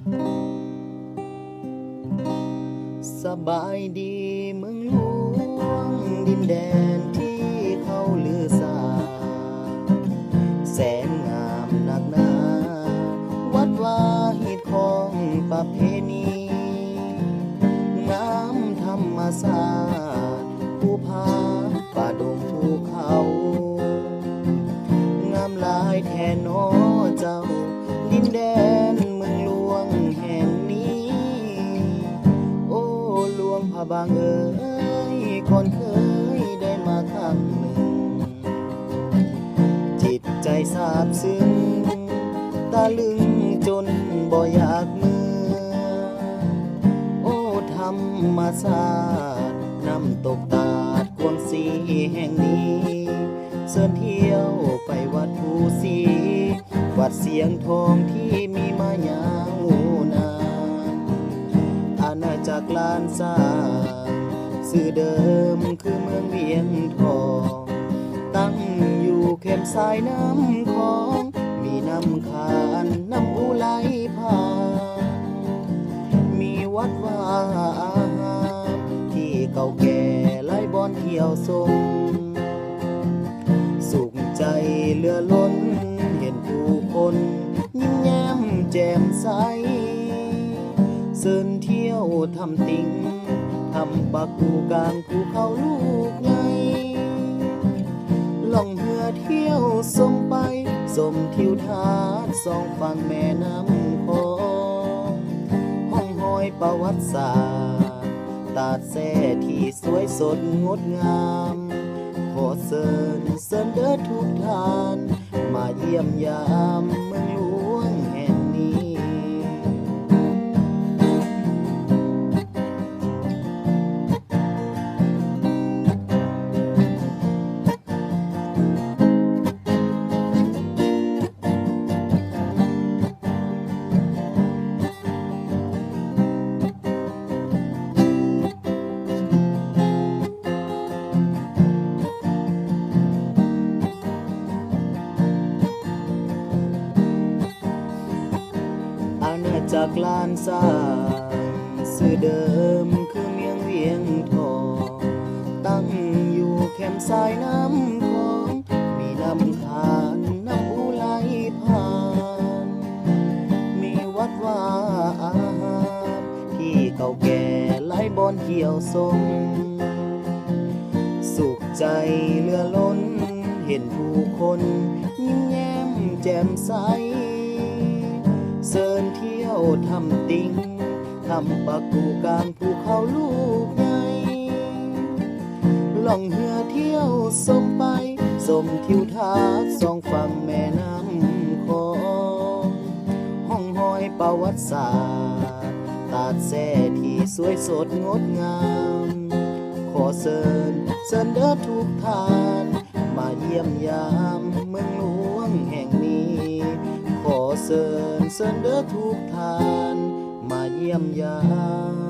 สบายดีเมืองหลวงดินแดนที่เขาลือสาแสนงามนักหนาวัดวาหิตของประเพณีงามธรรมศาสตร์ภูผาป่าดงภูเขางามหลายแทนน้อเจ้าดินแดนเมืองหลวงแห่งนี้โอ้หลวงพระบางเอ๋ยก่อนเคยได้มาครั้งหนึ่งจิตใจซาบซึ้งตาลึงจนบ่อยากเมื่อโอ้ธรรมศาสตร์น้ำตกตาดกวงสีแห่งนี้เชิญเที่ยวไปวัดภูสีวัดเสียงทองที่มีมายาวนานอาณาจักรลานสร้างสื่อเดิมคือเมืองเวียงทองตั้งอยู่เข้มสายน้ำของมีน้ำขานน้ำอุไหลผ่านมีวัดวาอาหารที่เก่าแก่หลายบ่อนเที่ยวชมสุขใจเหลือล้นเห็นผู้คนยิ้มแย้มแจ่มใสเชิญเที่ยวทำติ่งทำปักกูกลางภูเขาลูกใหญ่ล่องเรือเที่ยวส่งไปสมทิวทัศน์สองฝั่งแม่น้ำคองห้องหอยประวัติศาสตร์ตาดแซ่ที่สวยสดงดงามขอเชิญเด้อทุกท่านมาเยี่ยมยามเมืองหลวงแห่งนี้อาณาจักรลานสร้างสื่อเดิมคือเมียงเวียงทองตั้งอยู่แคมป์สายน้ำของมีน้ำขานน้ำอุไหลผ่านมีวัดวาอาหารที่เก่าแก่หลายบ่อนเที่ยวชมสุขใจเหลือล้นเห็นผู้คนยิ้มแย้มแจ่มใสเชิญเที่ยวทำติ่งทำปักกูกลางภูเขาลูกใหญ่ล่องเรือเที่ยวสมไปสมทิวทัศน์สองฝั่งแม่น้ำคองห้องหอยประวัติศาสตร์ตาดแซ่ที่สวยสดงดงามขอเชิญเด้อทุกท่านมาเยี่ยมยามเมืองหลวงแห่งนี้ขอเชิญเด้อทุกท่านมาเยี่ยมยาม